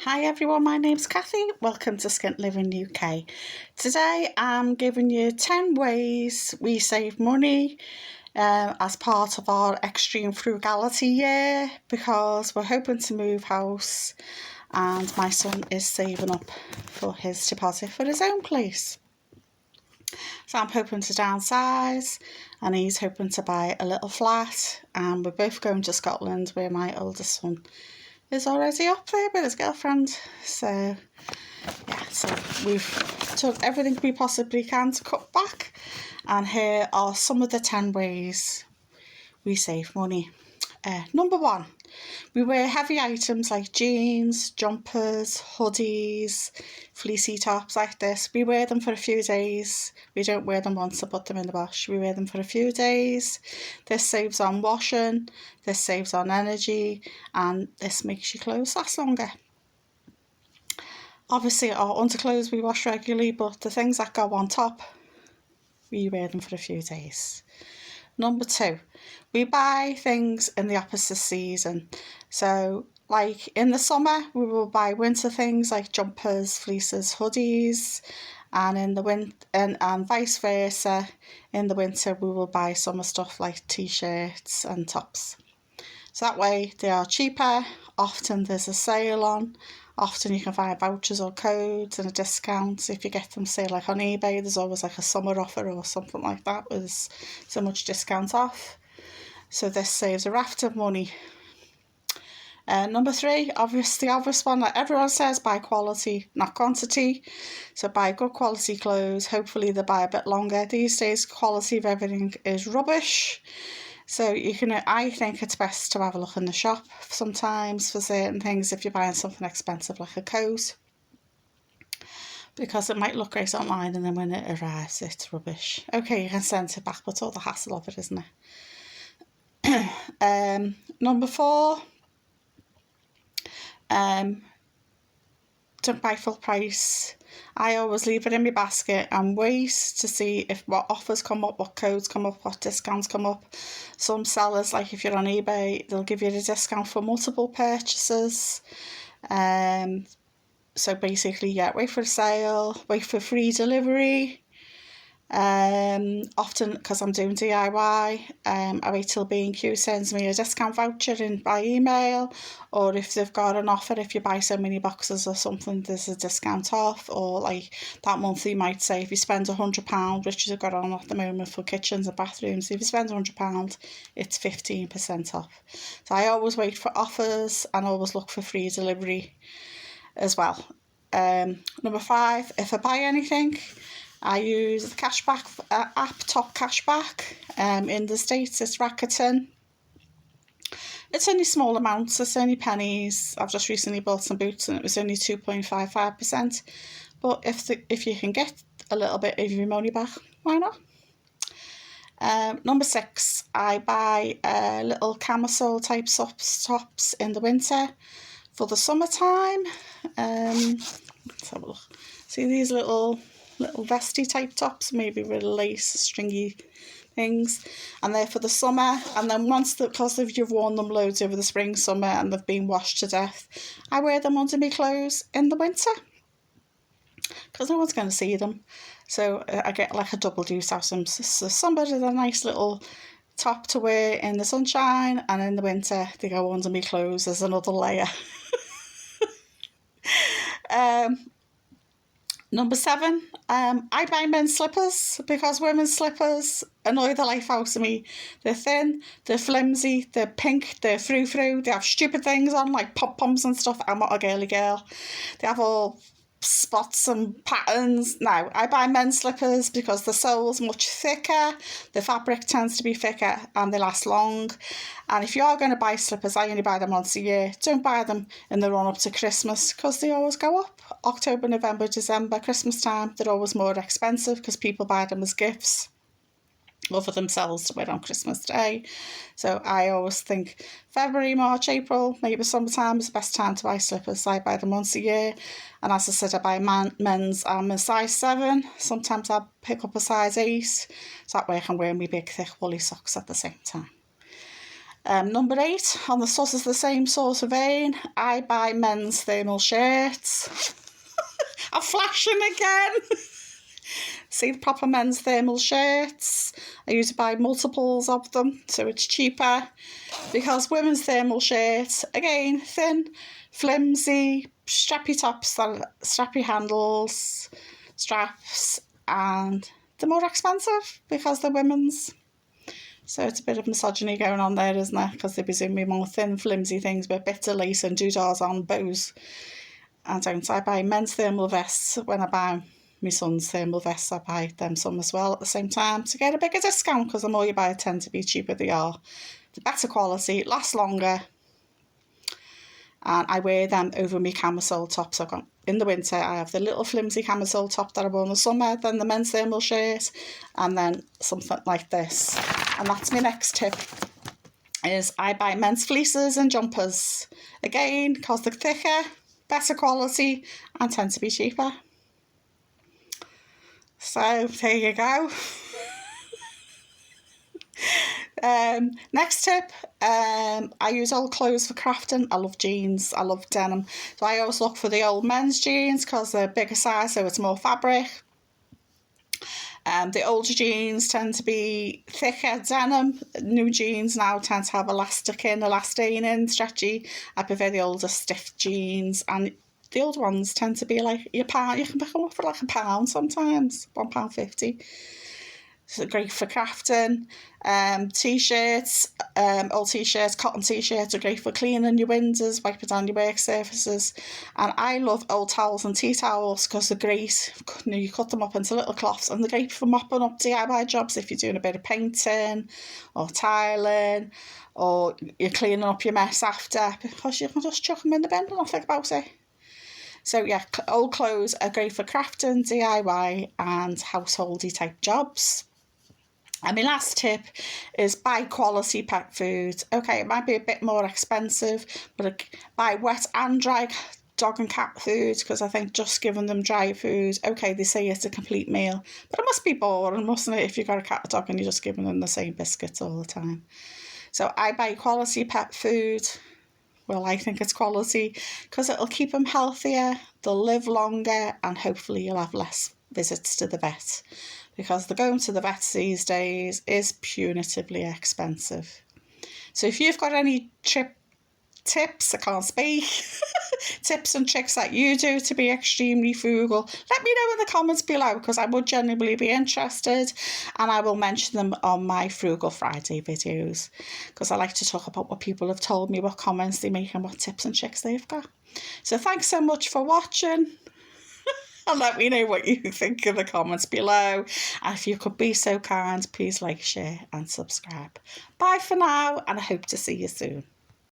Hi everyone, my name's Cathy. Welcome to Skint Living UK. Today I'm giving you 10 ways we save money as part of our extreme frugality year, because we're hoping to move house and my son is saving up for his deposit for his own place. So I'm hoping to downsize and he's hoping to buy a little flat, and we're both going to Scotland where my oldest son is already up there with his girlfriend. So yeah, so we've took everything we possibly can to cut back, and here are some of the 10 ways we save money. Number 1, we wear heavy items like jeans, jumpers, hoodies, fleecy tops like this. We wear them for a few days. We don't wear them once and put them in the wash. We wear them for a few days. This saves on washing, this saves on energy, and this makes your clothes last longer. Obviously our underclothes we wash regularly, but the things that go on top, we wear them for a few days. Number 2, we buy things in the opposite season. So like in the summer, we will buy winter things like jumpers, fleeces, hoodies, and in the and vice versa. In the winter, we will buy summer stuff like t-shirts and tops. So that way they are cheaper. Often there's a sale on. Often you can find vouchers or codes and a discount. If you get them, say like on eBay, there's always like a summer offer or something like that with so much discount off. So this saves a raft of money. Number 3, obviously the obvious one that everyone says, buy quality, not quantity. So buy good quality clothes. Hopefully they buy a bit longer. These days quality of everything is rubbish. So I think it's best to have a look in the shop sometimes for certain things if you're buying something expensive like a coat, because it might look great online and then when it arrives it's rubbish. Okay, you can send it back, but all the hassle of it, isn't it? Number 4, don't buy full price. I always leave it in my basket and wait to see what offers come up, what codes come up, what discounts come up. Some sellers, like if you're on eBay, they'll give you a discount for multiple purchases. So basically, yeah, wait for a sale, wait for free delivery. Often because I'm doing DIY, I wait till B&Q sends me a discount voucher by email, or if they've got an offer, if you buy so many boxes or something, there's a discount off. Or like that month they might say if you spend £100, which is got on at the moment for kitchens and bathrooms, if you spend £100 it's 15% off. So I always wait for offers and always look for free delivery as well. Number 5, if I buy anything, I use the cashback app, Top Cashback. In the States, it's Rakuten. It's only small amounts, it's only pennies. I've just recently bought some boots and it was only 2.55%. But if you can get a little bit of your money back, why not? Number 6, I buy little camisole type tops in the winter for the summertime. Let's have a look. See these little vesty type tops, maybe with lace, stringy things, and they're for the summer. And then because you've worn them loads over the spring, summer, and they've been washed to death, I wear them under my clothes in the winter because no one's going to see them. So I get like a double use out of them. So somebody with a nice little top to wear in the sunshine, and in the winter they go under my clothes as another layer. Number 7, I buy men's slippers because women's slippers annoy the life out of me. They're thin, they're flimsy, they're pink, they're frou-frou, they have stupid things on like pom-poms and stuff. I'm not a girly girl. They have all spots and patterns. Now, I buy men's slippers because the sole's much thicker, the fabric tends to be thicker, and they last long. And if you are going to buy slippers, I only buy them once a year. Don't buy them in the run-up to Christmas because they always go up. October, November, December, Christmas time, they're always more expensive because people buy them as gifts or for themselves to wear on Christmas Day. So I always think February, March, April, maybe summertime is the best time to buy slippers. I buy them once a year, and as I said, I buy men's. I'm a size 7. Sometimes I pick up a size 8, so that way I can wear my big thick woolly socks at the same time. Number 8, on the sort of the same sort of vein, I buy men's thermal shirts. I'm flashing again. See the proper men's thermal shirts. I usually buy multiples of them, so it's cheaper. Because women's thermal shirts, again, thin, flimsy, strappy tops, strappy handles, straps, and they're more expensive because they're women's. So it's a bit of misogyny going on there, isn't there? Because they presume me more thin, flimsy things with bits of lace and doodads on bows. I don't. I buy men's thermal vests. When I buy my son's thermal vests, I buy them some as well at the same time to get a bigger discount, because the more you buy, tend to be cheaper they are. The better quality, last longer, and I wear them over my camisole tops. I've got, in the winter, I have the little flimsy camisole top that I wear in the summer, then the men's thermal shirt, and then something like this. And that's my next tip, is I buy men's fleeces and jumpers. Again, because they're thicker, better quality, and tend to be cheaper. So, there you go. Next tip, I use old clothes for crafting. I love jeans, I love denim, so I always look for the old men's jeans because they're bigger size, so it's more fabric. The older jeans tend to be thicker denim. New jeans now tend to have elastane in, stretchy. I prefer the older stiff jeans, and the old ones tend to be like your pound. You can pick them up for like £1 sometimes, £1.50. So great for crafting. T-shirts, old t-shirts, cotton t-shirts are great for cleaning your windows, wiping down your work surfaces. And I love old towels and tea towels because they're great. You cut them up into little cloths, and they're great for mopping up DIY jobs if you're doing a bit of painting or tiling, or you're cleaning up your mess after, because you can just chuck them in the bin and not think about it. So yeah, old clothes are great for crafting, DIY and householdy type jobs. And my last tip is buy quality pet food. Okay, it might be a bit more expensive, but buy wet and dry dog and cat food, because I think just giving them dry food, okay, they say it's a complete meal, but it must be boring, mustn't it, if you've got a cat or dog and you're just giving them the same biscuits all the time. So I buy quality pet food. Well, I think it's quality because it'll keep them healthier, they'll live longer, and hopefully you'll have less visits to the vet, because the going to the vets these days is punitively expensive. So if you've got any tips, I can't speak, tips and tricks that you do to be extremely frugal, let me know in the comments below, because I would genuinely be interested, and I will mention them on my Frugal Friday videos, because I like to talk about what people have told me, what comments they make, and what tips and tricks they've got. So thanks so much for watching, and let me know what you think in the comments below, and if you could be so kind, please like, share and subscribe. Bye for now, and I hope to see you soon.